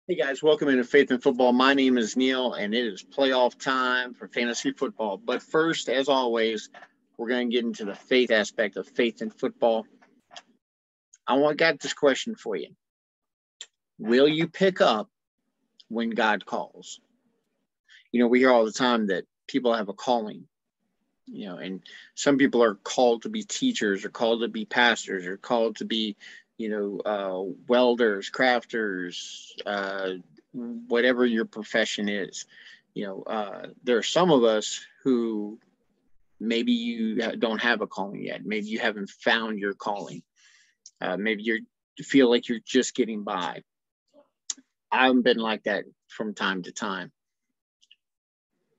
Hey guys, welcome into Faith in Football. My name is Neil, and it is playoff time for fantasy football. But first, as always, we're going to get into the faith aspect of faith in football. Got this question for you. Will you pick up when God calls? We hear all the time that people have a calling, and some people are called to be teachers or called to be pastors or called to be welders, crafters, whatever your profession is. There are some of us who maybe you don't have a calling yet. Maybe you haven't found your calling. Maybe you feel like you're just getting by. I've been like that from time to time.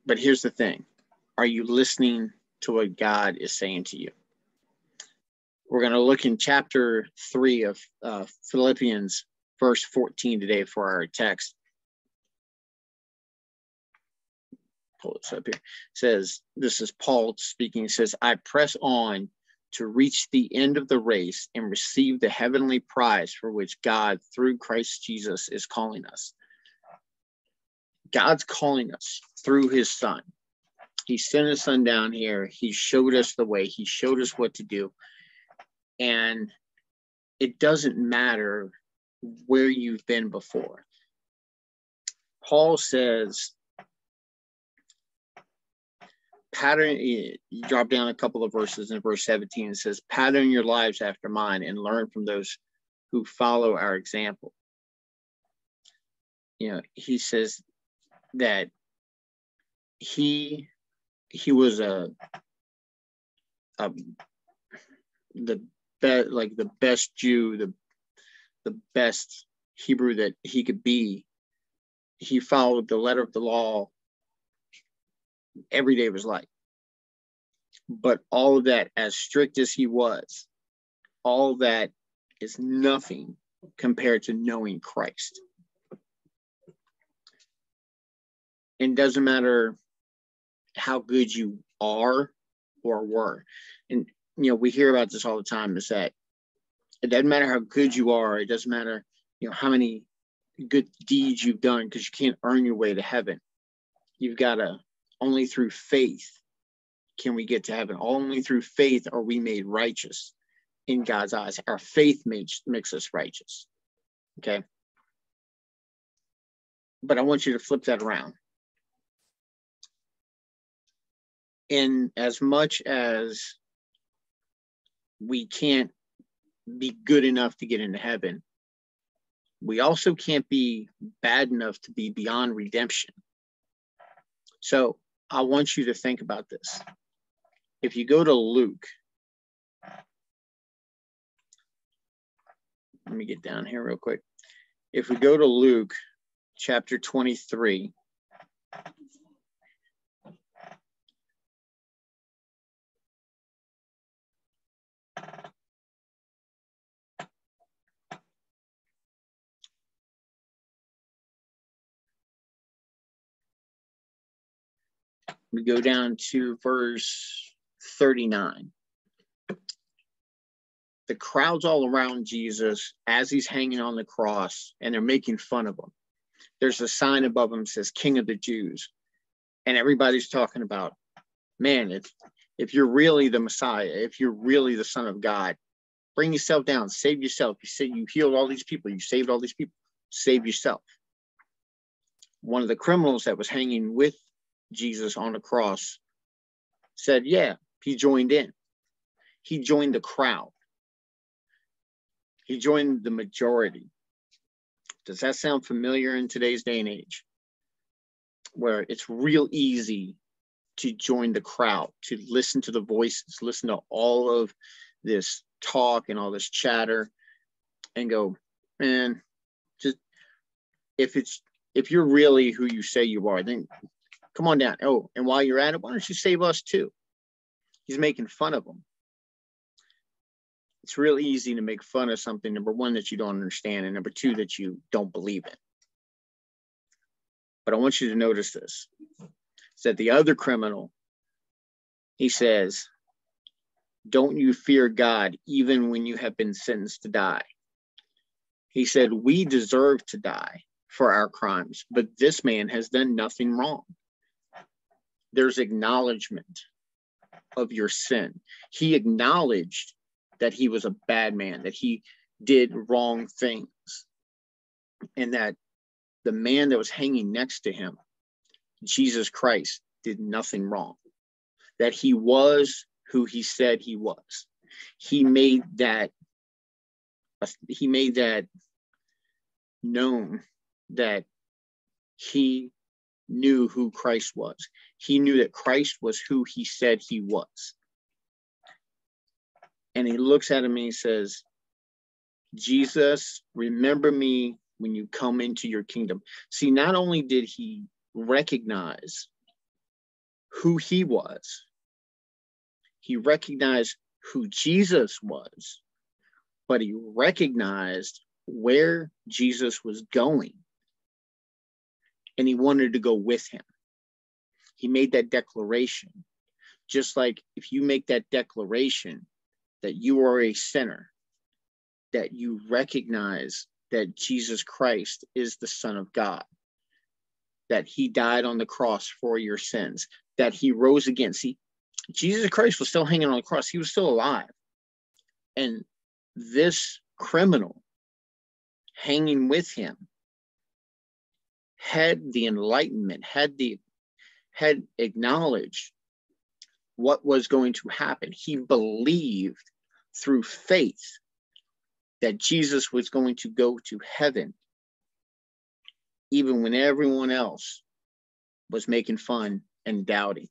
But here's the thing. Are you listening to what God is saying to you? We're going to look in chapter 3 of Philippians, verse 14 today for our text. Pull this up here. It says, this is Paul speaking. It says, I press on to reach the end of the race and receive the heavenly prize for which God, through Christ Jesus, is calling us. God's calling us through his son. He sent his son down here. He showed us the way. He showed us what to do. And it doesn't matter where you've been before. Paul says, you drop down a couple of verses in verse 17. It says, pattern your lives after mine and learn from those who follow our example. He says that he was the best Jew, the best Hebrew that he could be. He followed the letter of the law every day of his life. But all of that, as strict as he was, all of that is nothing compared to knowing Christ. And it doesn't matter how good you are or were. And we hear about this all the time, is that it doesn't matter how good you are. It doesn't matter, how many good deeds you've done, because you can't earn your way to heaven. You've got to, only through faith can we get to heaven. Only through faith are we made righteous in God's eyes. Our faith makes us righteous. Okay. But I want you to flip that around. In as much as we can't be good enough to get into heaven, we also can't be bad enough to be beyond redemption. So I want you to think about this. If you go to Luke, let me get down here real quick. If we go to Luke chapter 23, we go down to verse 39. The crowd's all around Jesus as he's hanging on the cross, and they're making fun of him. There's a sign above him that says, King of the Jews. And everybody's talking about, man, if you're really the Messiah, if you're really the Son of God, bring yourself down, save yourself. You said you healed all these people, you saved all these people, save yourself. One of the criminals that was hanging with Jesus on the cross said, yeah, he joined in. He joined the crowd. He joined the majority. Does that sound familiar in today's day and age? Where it's real easy to join the crowd, to listen to the voices, listen to all of this talk and all this chatter and go, man, just if you're really who you say you are, then come on down. Oh, and while you're at it, why don't you save us too? He's making fun of them. It's real easy to make fun of something, number one, that you don't understand, and number two, that you don't believe in. But I want you to notice this. It's that the other criminal, he says, don't you fear God even when you have been sentenced to die? He said, we deserve to die. for our crimes, but this man has done nothing wrong. There's acknowledgement of your sin. He acknowledged that he was a bad man, that he did wrong things, and that the man that was hanging next to him, Jesus Christ, did nothing wrong, that he was who he said he was. He made that known, that he knew who Christ was. He knew that Christ was who he said he was. And he looks at him and he says, Jesus, remember me when you come into your kingdom. See, not only did he recognize who he was, he recognized who Jesus was, but he recognized where Jesus was going, and he wanted to go with him. He made that declaration. Just like if you make that declaration that you are a sinner, that you recognize that Jesus Christ is the Son of God, that he died on the cross for your sins, that he rose again. See, Jesus Christ was still hanging on the cross. He was still alive. And this criminal hanging with him had the enlightenment, had acknowledged what was going to happen. He believed through faith that Jesus was going to go to heaven, even when everyone else was making fun and doubting.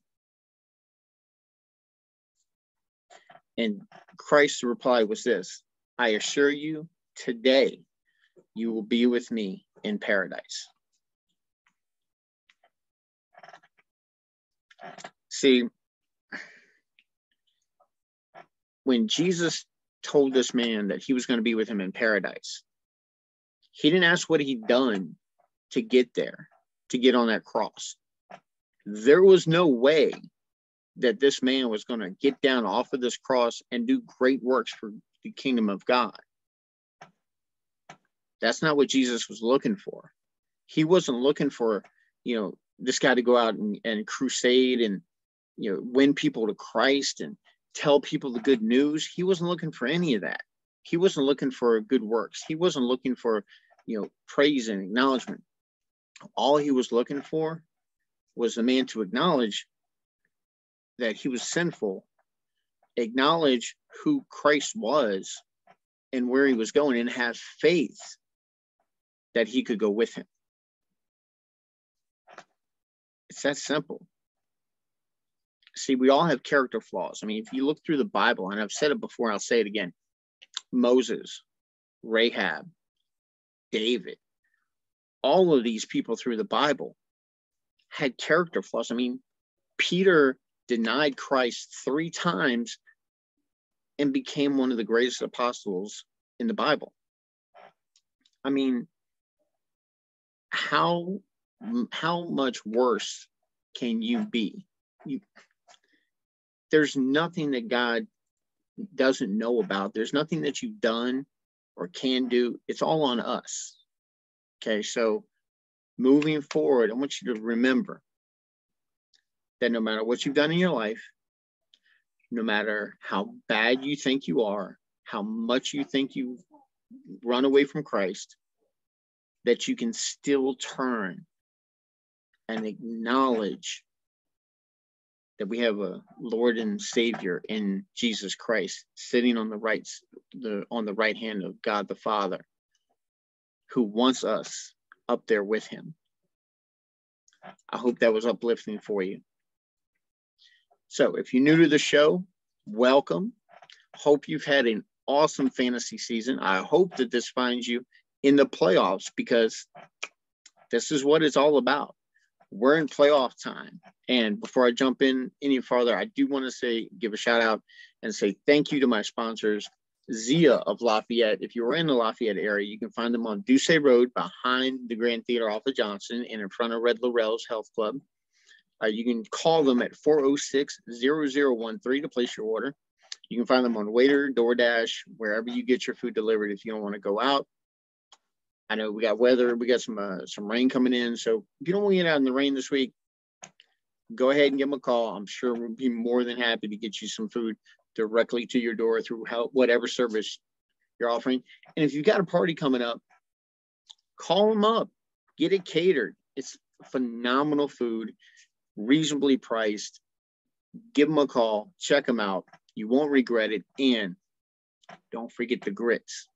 And Christ's reply was this: I assure you, today you will be with me in paradise. See, when Jesus told this man that he was going to be with him in paradise, he didn't ask what he'd done to get there, to get on that cross. There was no way that this man was going to get down off of this cross and do great works for the kingdom of God. That's not what Jesus was looking for. He wasn't looking for, this guy to go out and crusade and, win people to Christ and tell people the good news. He wasn't looking for any of that. He wasn't looking for good works. He wasn't looking for, praise and acknowledgement. All he was looking for was the man to acknowledge that he was sinful, acknowledge who Christ was and where he was going, and have faith that he could go with him. It's that simple. See, we all have character flaws. I mean, if you look through the Bible, and I've said it before, I'll say it again, Moses, Rahab, David, all of these people through the Bible had character flaws. I mean, Peter denied Christ 3 times and became one of the greatest apostles in the Bible. I mean, how much worse can you be? There's nothing that God doesn't know about. There's nothing that you've done or can do. It's all on us. Okay, so moving forward, I want you to remember that no matter what you've done in your life, no matter how bad you think you are, how much you think you run away from Christ, that you can still turn and acknowledge that we have a Lord and Savior in Jesus Christ, sitting on the right hand of God the Father, who wants us up there with him. I hope that was uplifting for you. So if you're new to the show, welcome. Hope you've had an awesome fantasy season. I hope that this finds you in the playoffs, because this is what it's all about. We're in playoff time. And before I jump in any farther, I do want to give a shout out and say thank you to my sponsors, Zia of Lafayette. If you're in the Lafayette area, you can find them on Ducey Road behind the Grand Theater off of Johnson and in front of Red Laurel's Health Club. You can call them at 406-0013 to place your order. You can find them on Waiter, DoorDash, wherever you get your food delivered if you don't want to go out. I know we got weather, we got some rain coming in. So if you don't want to get out in the rain this week, go ahead and give them a call. I'm sure we'll be more than happy to get you some food directly to your door through whatever service you're offering. And if you've got a party coming up, call them up, get it catered. It's phenomenal food, reasonably priced. Give them a call, check them out. You won't regret it. And don't forget the grits.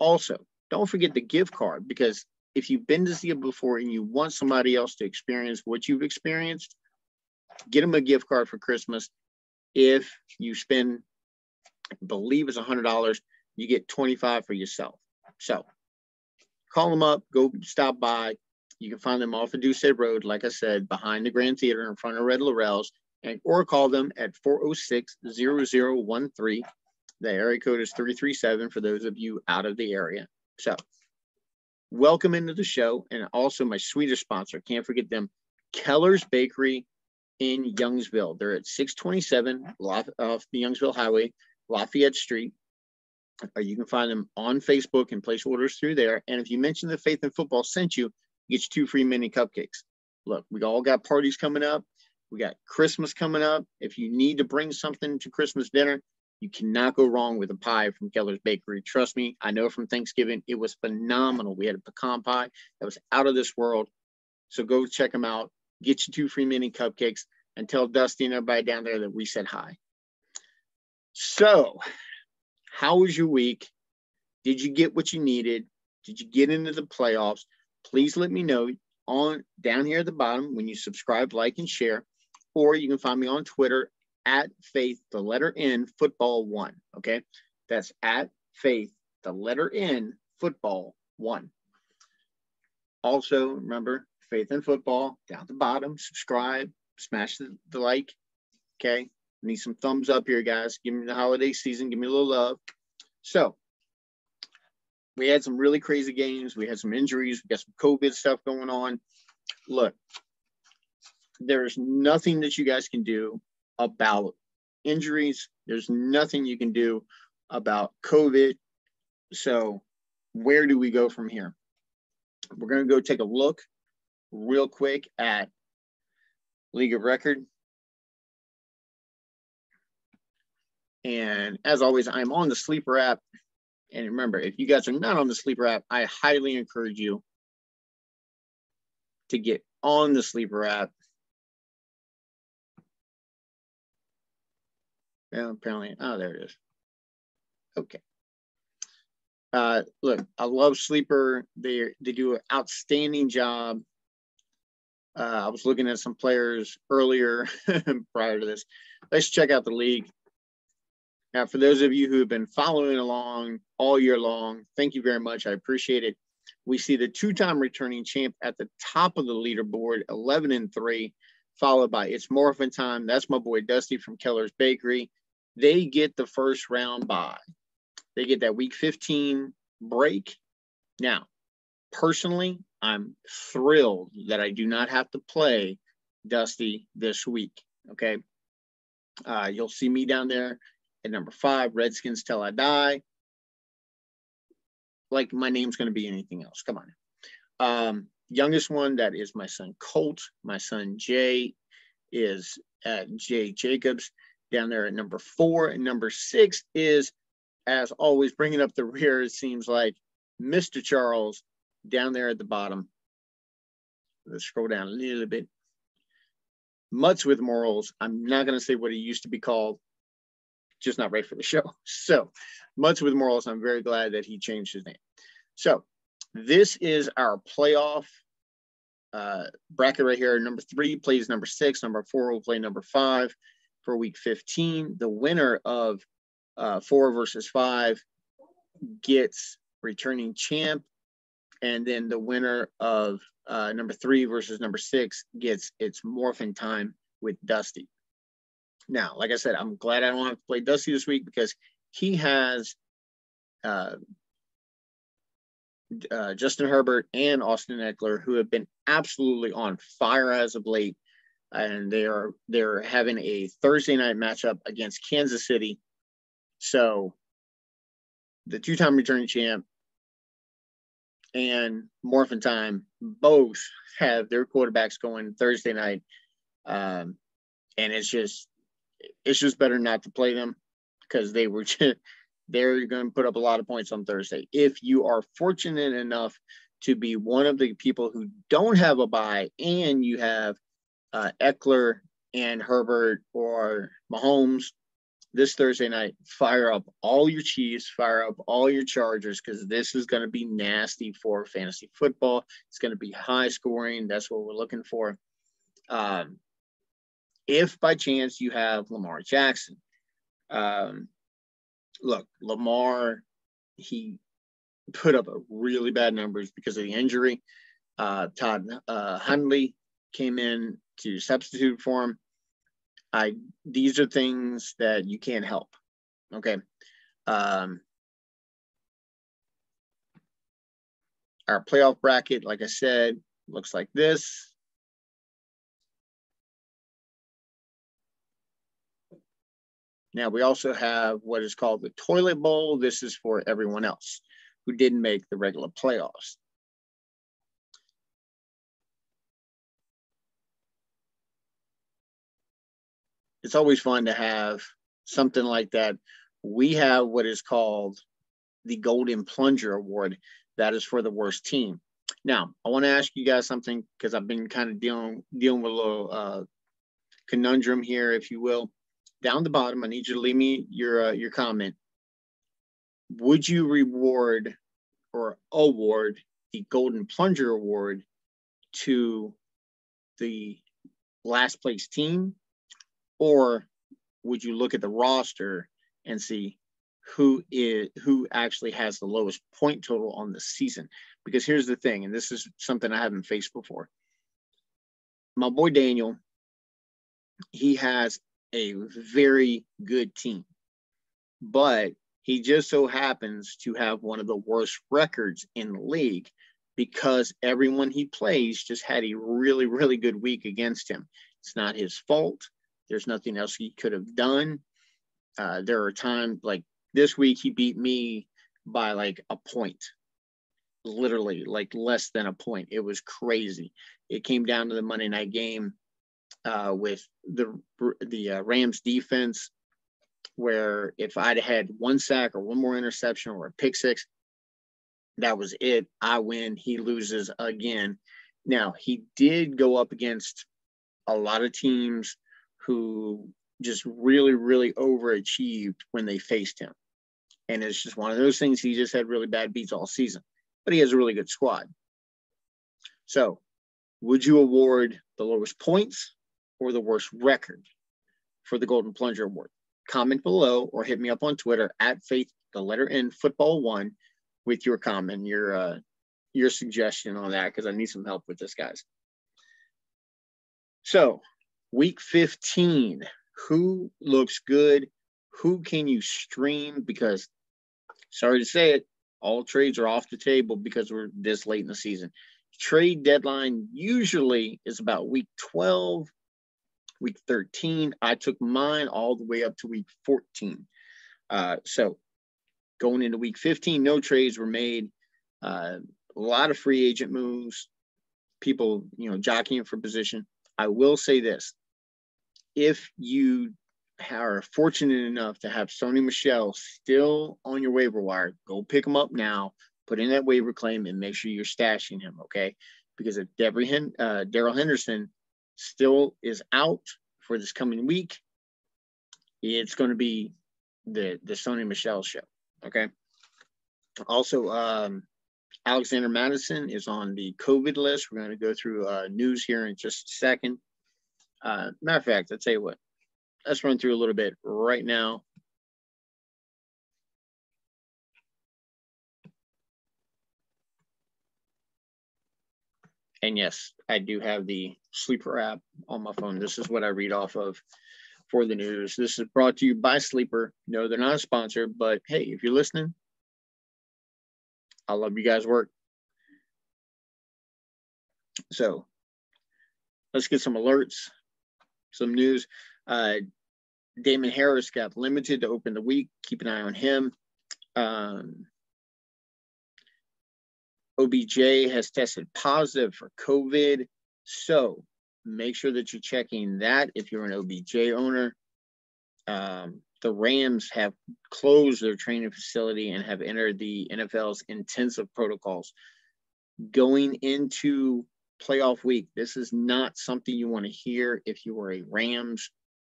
Also, don't forget the gift card, because if you've been to see it before and you want somebody else to experience what you've experienced, get them a gift card for Christmas. If you spend, I believe it's $100, you get $25 for yourself. So call them up, go stop by. You can find them off of Doucet Road, like I said, behind the Grand Theater in front of Red Laurel's, or call them at 406-0013. The area code is 337 for those of you out of the area. So welcome into the show. And also my Swedish sponsor, can't forget them, Keller's Bakery in Youngsville. They're at 627 off the Youngsville Highway, Lafayette Street. You can find them on Facebook and place orders through there. And if you mention that Faith in Football sent you, get you 2 free mini cupcakes. Look, we all got parties coming up. We got Christmas coming up. If you need to bring something to Christmas dinner, you cannot go wrong with a pie from Keller's Bakery. Trust me, I know from Thanksgiving, it was phenomenal. We had a pecan pie that was out of this world. So go check them out. Get you 2 free mini cupcakes and tell Dusty and everybody down there that we said hi. So, how was your week? Did you get what you needed? Did you get into the playoffs? Please let me know down here at the bottom when you subscribe, like, and share. Or you can find me on Twitter at Faith, the letter N, Football 1. Okay? That's at Faith, the letter N, Football 1. Also, remember, Faith in Football, down at the bottom, subscribe, smash the like. Okay? Need some thumbs up here, guys. Give me the holiday season. Give me a little love. So, we had some really crazy games. We had some injuries. We got some COVID stuff going on. Look, there's nothing that you guys can do about injuries. There's nothing you can do about COVID. So, where do we go from here? We're going to go take a look real quick at League of Record. And as always, I'm on the Sleeper app. And remember, if you guys are not on the Sleeper app, I highly encourage you to get on the Sleeper app. Well, apparently, there it is. Okay. Look, I love Sleeper. They do an outstanding job. I was looking at some players earlier prior to this. Let's check out the league. Now, for those of you who have been following along all year long, thank you very much. I appreciate it. We see the 2-time returning champ at the top of the leaderboard, 11-3, followed by It's Morphin Time. That's my boy Dusty from Keller's Bakery. They get the first round bye. They get that week 15 break. Now, personally, I'm thrilled that I do not have to play Dusty this week. Okay. You'll see me down there at number 5, Redskins Till I Die. Like my name's going to be anything else. Come on. Youngest one, that is my son Colt. My son Jay is at Jay Jacobs down there at number 4. And number 6 is, as always, bringing up the rear, it seems like, Mr. Charles down there at the bottom. Let's scroll down a little bit. Mutts with Morals. I'm not going to say what he used to be called. Just not right for the show. So, Mutts with Morals, I'm very glad that he changed his name. So, this is our playoff bracket right here. Number 3 plays number 6. Number 4 will play number 5 for week 15. The winner of 4 versus 5 gets returning champ. And then the winner of number 3 versus number 6 gets It's Morphin Time with Dusty. Now, like I said, I'm glad I don't have to play Dusty this week because he has Justin Herbert and Austin Eckler, who have been absolutely on fire as of late. And they're having a Thursday night matchup against Kansas City. So the 2-time returning champ and Morphin Time both have their quarterbacks going Thursday night. And it's just better not to play them because they're going to put up a lot of points on Thursday. If you are fortunate enough to be one of the people who don't have a bye and you have Eckler and Herbert or Mahomes this Thursday night, fire up all your Chiefs, fire up all your Chargers, because this is going to be nasty for fantasy football. It's going to be high scoring. That's what we're looking for. If by chance you have Lamar Jackson, look, Lamar, he put up a really bad numbers because of the injury. Todd Hundley came in to substitute for him. These are things that you can't help. Okay. Our playoff bracket, like I said, looks like this. Now we also have what is called the toilet bowl. This is for everyone else who didn't make the regular playoffs. It's always fun to have something like that. We have what is called the Golden Plunger Award. That is for the worst team. Now, I want to ask you guys something because I've been kind of dealing with a little conundrum here, if you will. Down the bottom, I need you to leave me your comment. Would you reward or award the Golden Plunger Award to the last place team? Or would you look at the roster and see who actually has the lowest point total on the season? Because here's the thing, and this is something I haven't faced before. My boy Daniel, he has a very good team, but he just so happens to have one of the worst records in the league because everyone he plays just had a really, really good week against him. It's not his fault. There's nothing else he could have done. There are times like this week, he beat me by like a point, literally like less than a point. It was crazy. It came down to the Monday night game with the Rams defense, where if I'd had one sack or one more interception or a pick six, that was it. I win. He loses again. Now, he did go up against a lot of teams who just really, really overachieved when they faced him. And it's just one of those things. He just had really bad beats all season, but he has a really good squad. So would you award the lowest points or the worst record for the Golden Plunger Award? Comment below or hit me up on Twitter at Faith, the letter N, football one, with your comment, your suggestion on that, because I need some help with this, guys. So week 15, who looks good? Who can you stream? Because, sorry to say it, all trades are off the table because we're this late in the season. Trade deadline usually is about week 12, week 13. I took mine all the way up to week 14. So going into week 15, no trades were made. A lot of free agent moves, people, jockeying for position. I will say this. If you are fortunate enough to have Sony Michel still on your waiver wire, go pick him up now, put in that waiver claim, and make sure you're stashing him, okay? Because if Darrell Henderson still is out for this coming week, it's going to be the Sony Michel show, okay? Also, Alexander Madison is on the COVID list. We're going to go through news here in just a second. Matter of fact, I'll tell you what. Let's run through a little bit right now. And yes, I do have the Sleeper app on my phone. This is what I read off of for the news. This is brought to you by Sleeper. No, they're not a sponsor, but hey, if you're listening, I love you guys' work. So let's get some alerts, some news. Damon Harris got limited to open the week. Keep an eye on him. OBJ has tested positive for COVID. So make sure that you're checking that if you're an OBJ owner. The Rams have closed their training facility and have entered the NFL's intensive protocols. Going into playoff week, this is not something you want to hear if you are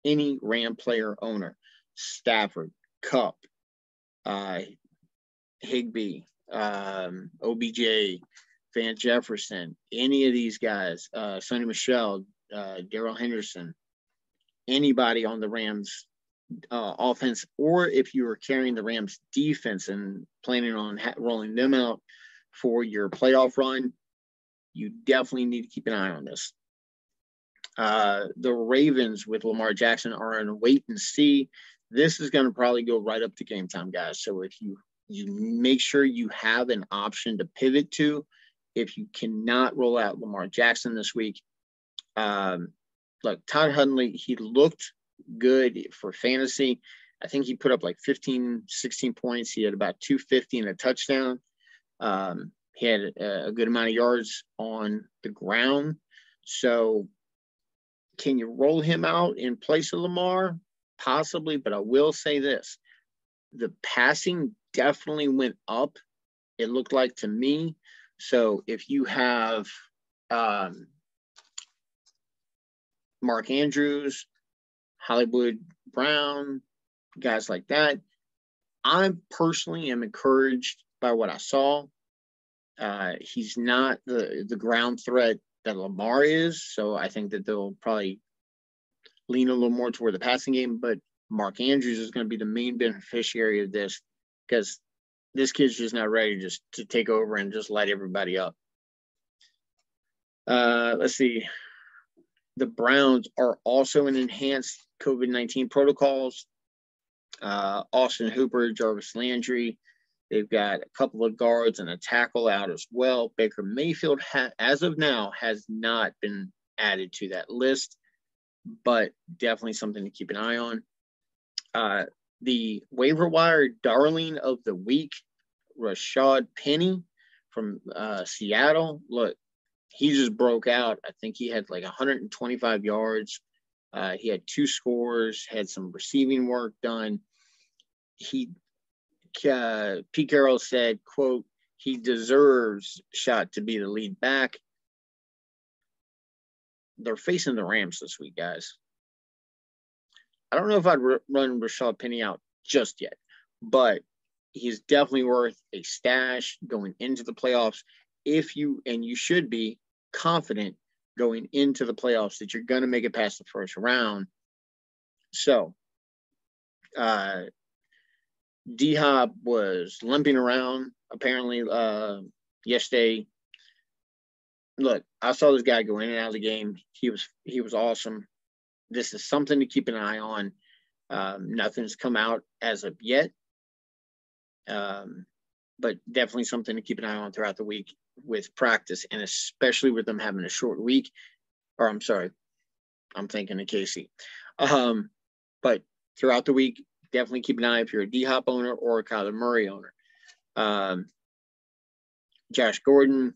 any Ram player owner. Stafford, Kupp, Higbee, OBJ, Van Jefferson, any of these guys, Sonny Michel, Darrell Henderson, anybody on the Rams offense, or if you are carrying the Rams defense and planning on rolling them out for your playoff run, you definitely need to keep an eye on this. The Ravens with Lamar Jackson are in a wait and see. This is going to probably go right up to game time, guys. So if you make sure you have an option to pivot to, if you cannot roll out Lamar Jackson this week. Look, Todd Hundley, he looked good for fantasy. I think he put up like 15, 16 points. He had about 250 and a touchdown. He had a good amount of yards on the ground. So can you roll him out in place of Lamar? Possibly, but I will say this. The passing definitely went up, it looked like to me. So if you have Mark Andrews, Hollywood Brown, guys like that, I personally am encouraged by what I saw. He's not the ground threat that Lamar is, so I think that they'll probably lean a little more toward the passing game, but Mark Andrews is going to be the main beneficiary of this because this kid's just not ready just to take over and just light everybody up. Let's see. The Browns are also in enhanced COVID-19 protocols. Austin Hooper, Jarvis Landry. They've got a couple of guards and a tackle out as well. Baker Mayfield, as of now, has not been added to that list, but definitely something to keep an eye on. The waiver wire darling of the week, Rashad Penny from Seattle. Look, he just broke out. I think he had like 125 yards. He had 2 scores, had some receiving work done. Pete Carroll said, quote, he deserves shot to be the lead back. They're facing the Rams this week, guys. I don't know if I'd run Rashad Penny out just yet, but he's definitely worth a stash going into the playoffs. You should be confident going into the playoffs that you're going to make it past the first round. So, D-Hop was limping around apparently yesterday. Look, I saw this guy go in and out of the game. He was awesome. This is something to keep an eye on. Nothing's come out as of yet, but definitely something to keep an eye on throughout the week with practice, and especially with them having a short week. Or I'm sorry, I'm thinking of Casey. But throughout the week, definitely keep an eye if you're a D-Hop owner or a Kyler Murray owner. Josh Gordon,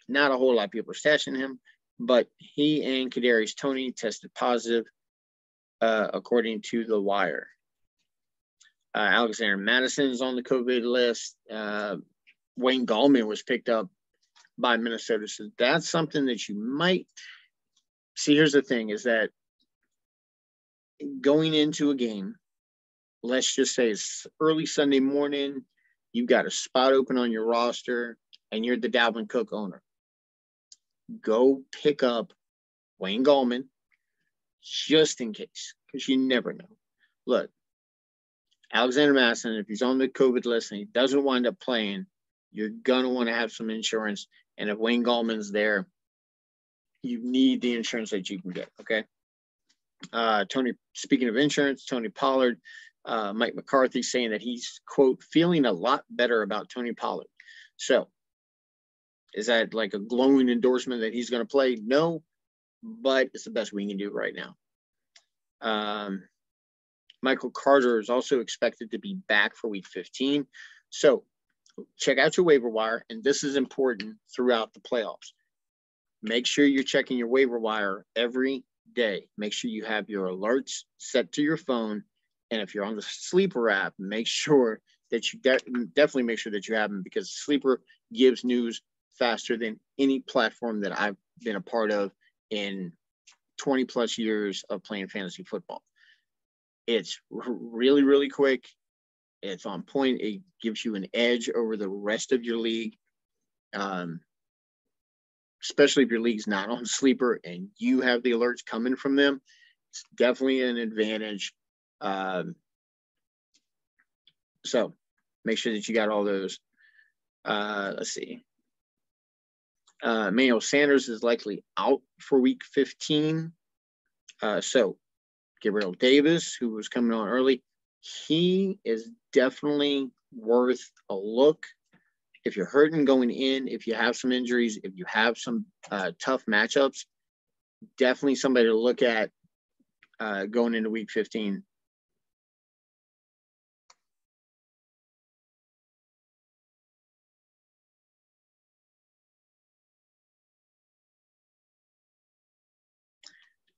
not a whole lot of people are stashing him, but he and Kadarius Toney tested positive, according to The Wire. Alexander Madison is on the COVID list. Wayne Gallman was picked up by Minnesota, so that's something that you might see. Here's the thing: is that going into a game, let's just say it's early Sunday morning, you've got a spot open on your roster, and you're the Dalvin Cook owner. Go pick up Wayne Gallman just in case, because you never know. Look, Alexander Madison, if he's on the COVID list and he doesn't wind up playing, you're going to want to have some insurance. And if Wayne Gallman's there, you need the insurance that you can get, okay? Speaking of insurance, Tony Pollard, Mike McCarthy saying that he's, quote, feeling a lot better about Tony Pollard. So is that like a glowing endorsement that he's going to play? No, but it's the best we can do right now. Michael Carter is also expected to be back for week 15. So check out your waiver wire, and this is important throughout the playoffs. Make sure you're checking your waiver wire every day. Make sure you have your alerts set to your phone, and if you're on the Sleeper app, make sure that you definitely make sure that you have them, because Sleeper gives news faster than any platform that I've been a part of in 20 plus years of playing fantasy football. It's really, really quick. It's on point. It gives you an edge over the rest of your league, especially if your league's not on Sleeper and you have the alerts coming from them. It's definitely an advantage. So make sure that you got all those. Let's see. Emmanuel Sanders is likely out for week 15. So Gabriel Davis, who was coming on early, he is definitely worth a look. If you're hurting going in, if you have some injuries, if you have some tough matchups, definitely somebody to look at going into week 15.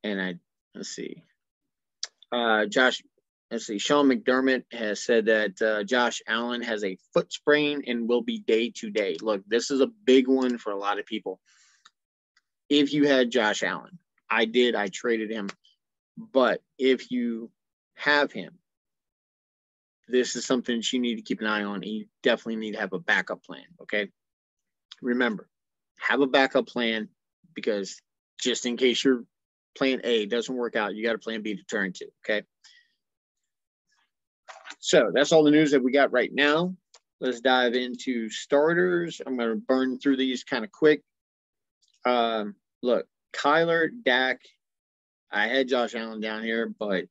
And let's see. Sean McDermott has said that Josh Allen has a foot sprain and will be day to day. Look, this is a big one for a lot of people. If you had Josh Allen, I traded him. But if you have him, this is something that you need to keep an eye on, and you definitely need to have a backup plan, okay? Remember, have a backup plan, because just in case your plan A doesn't work out, you got a plan B to turn to, okay? So that's all the news that we got right now. Let's dive into starters. I'm going to burn through these kind of quick. Look, Kyler, Dak, I had Josh Allen down here, but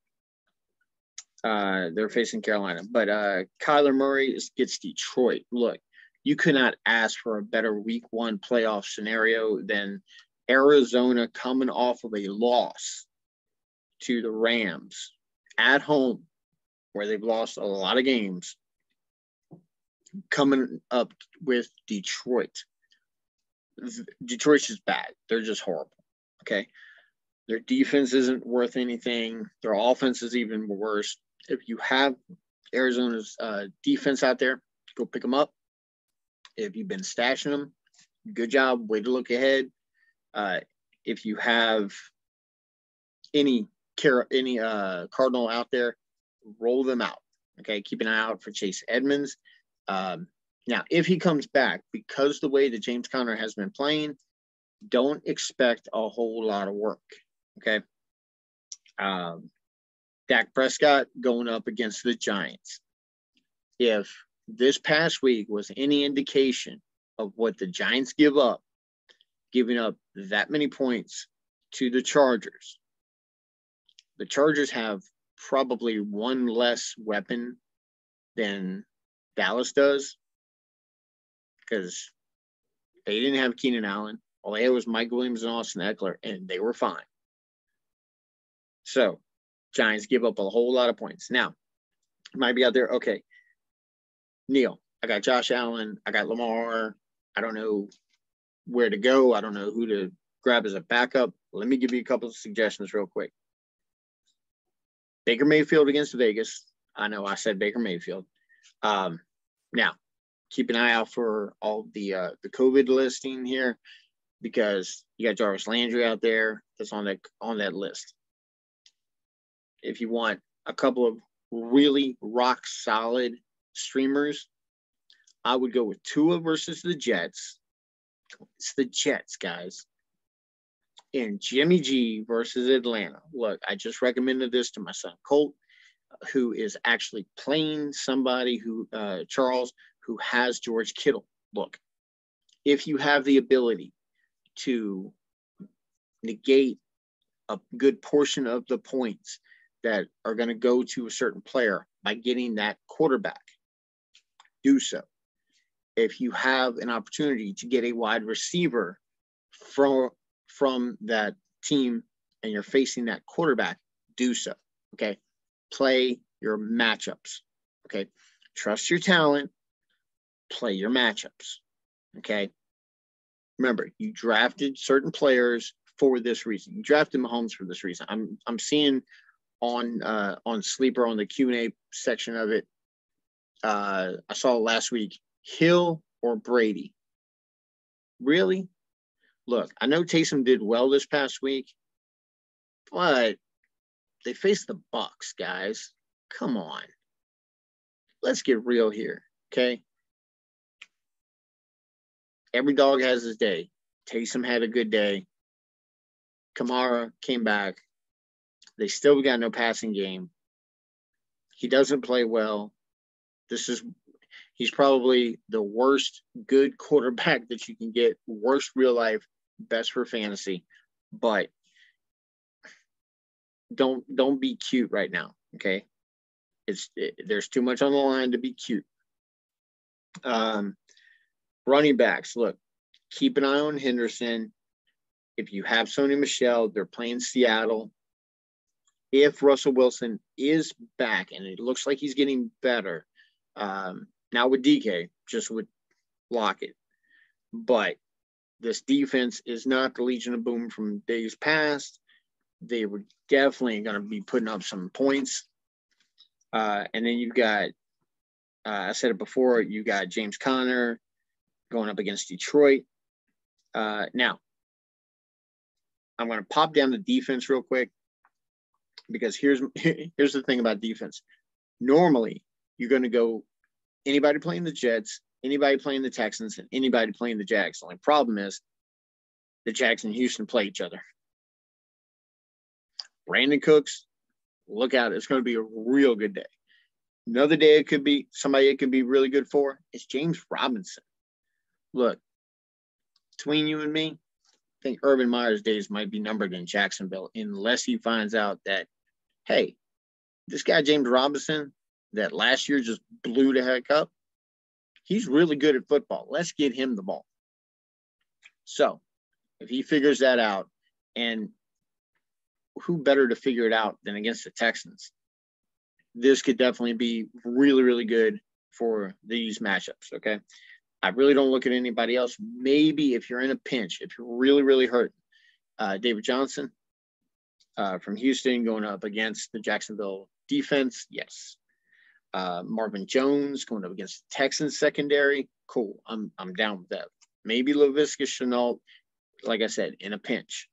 they're facing Carolina. But Kyler Murray gets Detroit. Look, you could not ask for a better week 1 playoff scenario than Arizona coming off of a loss to the Rams at home, where they've lost a lot of games, coming up with Detroit. Detroit's just bad. They're just horrible, okay? Their defense isn't worth anything. Their offense is even worse. If you have Arizona's defense out there, go pick them up. If you've been stashing them, good job. Way to look ahead. If you have any Cardinal out there, roll them out. Okay, keep an eye out for Chase Edmonds. Now, if he comes back, because the way that James Conner has been playing, don't expect a whole lot of work. Okay. Dak Prescott going up against the Giants. If this past week was any indication of what the Giants give up, giving up that many points to the Chargers have probably one less weapon than Dallas does, because they didn't have Keenan Allen. All they had was Mike Williams and Austin Eckler, and they were fine. So Giants give up a whole lot of points. Now, might be out there, okay, Neil, I got Josh Allen, I got Lamar, I don't know where to go, I don't know who to grab as a backup. Let me give you a couple of suggestions real quick. Baker Mayfield against Vegas. I know I said Baker Mayfield. Now, keep an eye out for all the COVID listing here, because you got Jarvis Landry out there that's on that list. If you want a couple of really rock solid streamers, I would go with Tua versus the Jets. It's the Jets, guys. And Jimmy G versus Atlanta. Look, I just recommended this to my son Colt, who is actually playing somebody Charles, who has George Kittle. Look, if you have the ability to negate a good portion of the points that are going to go to a certain player by getting that quarterback, do so. If you have an opportunity to get a wide receiver from that team and you're facing that quarterback, do so. Okay. Play your matchups. Okay. Trust your talent, play your matchups. Okay. Remember, you drafted certain players for this reason. You drafted Mahomes for this reason. I'm seeing on Sleeper on the Q&A section of it. I saw last week, Hill or Brady. Really? Look, I know Taysom did well this past week, but they faced the Bucs, guys. Come on. Let's get real here, okay? Every dog has his day. Taysom had a good day. Kamara came back. They still got no passing game. He doesn't play well. He's probably the worst good quarterback that you can get. Worst real life, best for fantasy. But don't be cute right now, okay? There's too much on the line to be cute. Running backs, look, keep an eye on Henderson. If you have Sony Michel, they're playing Seattle. If Russell Wilson is back, and it looks like he's getting better, now with DK, just with Lockett. But this defense is not the Legion of Boom from days past. They were definitely going to be putting up some points. And then you've got, I said it before, you got James Conner going up against Detroit. Now, I'm going to pop down the defense real quick, because here's the thing about defense. Normally, you're going to go anybody playing the Jets, anybody playing the Texans, and anybody playing the Jags. The only problem is the Jags and Houston play each other. Brandon Cooks, look out. It's going to be a real good day. Another day it could be somebody it could be really good for. It's James Robinson. Look, between you and me, I think Urban Meyer's days might be numbered in Jacksonville, unless he finds out that, hey, this guy James Robinson that last year just blew the heck up, he's really good at football. Let's get him the ball. So if he figures that out, and who better to figure it out than against the Texans? This could definitely be really, really good for these matchups, okay? I really don't look at anybody else. Maybe if you're in a pinch, if you're really, really hurt, David Johnson from Houston going up against the Jacksonville defense, yes. Marvin Jones going up against the Texans secondary, cool. I'm down with that. Maybe Laviska Shenault, like I said, in a pinch.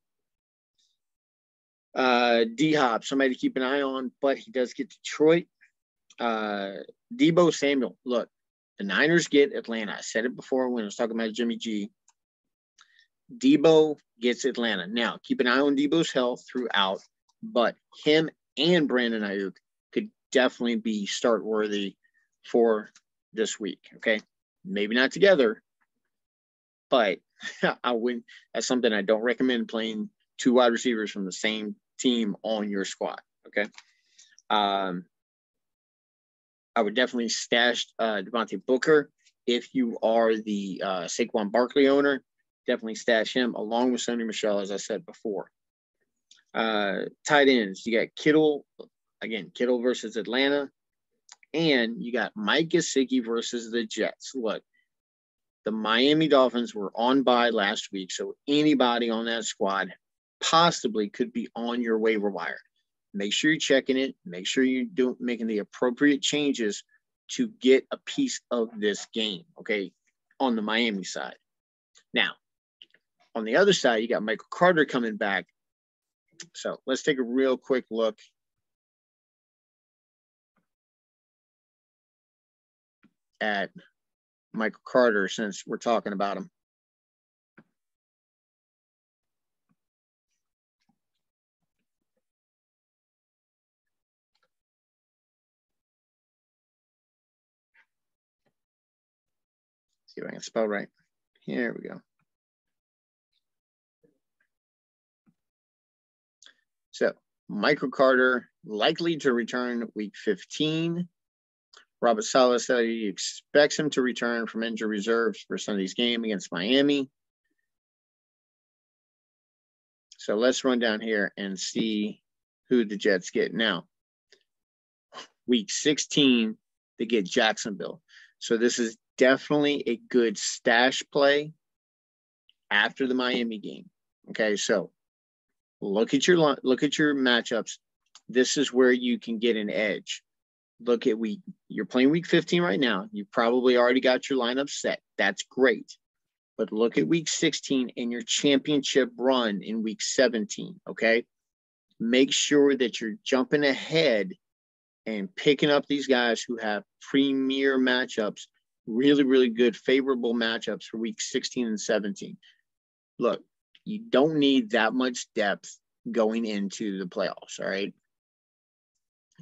D-Hop, somebody to keep an eye on, but he does get Detroit. Deebo Samuel, look, the Niners get Atlanta. I said it before when I was talking about Jimmy G. Deebo gets Atlanta. Now, keep an eye on Deebo's health throughout, but him and Brandon Ayuk could definitely be start worthy for this week, okay? Maybe not together, but I wouldn't. That's something I don't recommend, playing two wide receivers from the same team on your squad, okay? I would definitely stash Devontae Booker. If you are the Saquon Barkley owner, definitely stash him along with Sony Michel, as I said before. Tight ends, you got Kittle, again, Kittle versus Atlanta, and you got Mike Gesicki versus the Jets. Look, the Miami Dolphins were on bye last week, so anybody on that squad possibly could be on your waiver wire. Make sure you're checking it. Make sure you're making the appropriate changes to get a piece of this game, okay, on the Miami side. Now, on the other side, you got Michael Carter coming back. So let's take a real quick look at Michael Carter since we're talking about him. See if I can spell right. Here we go. So Michael Carter likely to return week 15. Robert Saleh said he expects him to return from injury reserves for Sunday's game against Miami. So let's run down here and see who the Jets get. Now, week 16, they get Jacksonville. So this is definitely a good stash play after the Miami game. Okay, so look at your matchups. This is where you can get an edge. Look at you're playing week 15 right now. You probably already got your lineup set. That's great. But look at week 16 and your championship run in week 17, okay? Make sure that you're jumping ahead and picking up these guys who have premier matchups, really, really good, favorable matchups for week 16 and 17. Look, you don't need that much depth going into the playoffs, all right?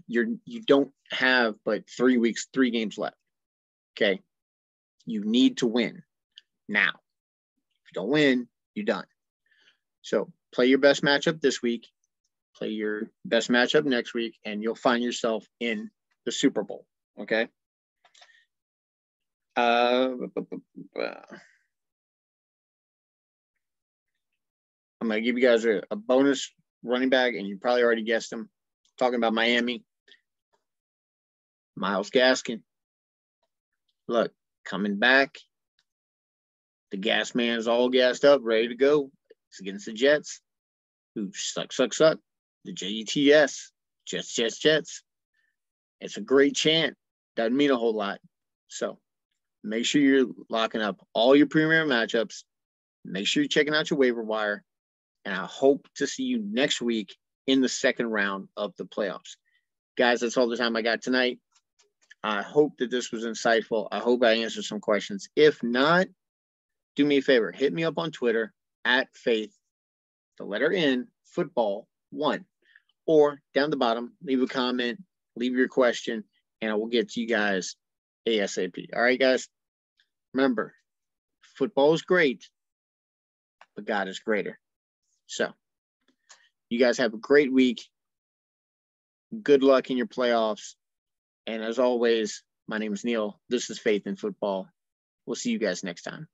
You don't have but 3 weeks, 3 games left, okay? You need to win now. If you don't win, you're done. So play your best matchup this week, play your best matchup next week, and you'll find yourself in the Super Bowl, okay? I'm going to give you guys a bonus running back, and you probably already guessed him. Talking about Miami, Myles Gaskin. Look, coming back. The gas man is all gassed up, ready to go. It's against the Jets, who suck. The Jets. Jets. It's a great chant. Doesn't mean a whole lot. So make sure you're locking up all your premier matchups. Make sure you're checking out your waiver wire. And I hope to see you next week in the second round of the playoffs. Guys, that's all the time I got tonight. I hope that this was insightful. I hope I answered some questions. If not, do me a favor. Hit me up on Twitter @Faith, the letter N, football 1. Or down the bottom, leave a comment, leave your question, and I will get to you guys ASAP. All right, guys? Remember, football is great, but God is greater. So, you guys have a great week. Good luck in your playoffs. And as always, my name is Neil. This is Faith in Football. We'll see you guys next time.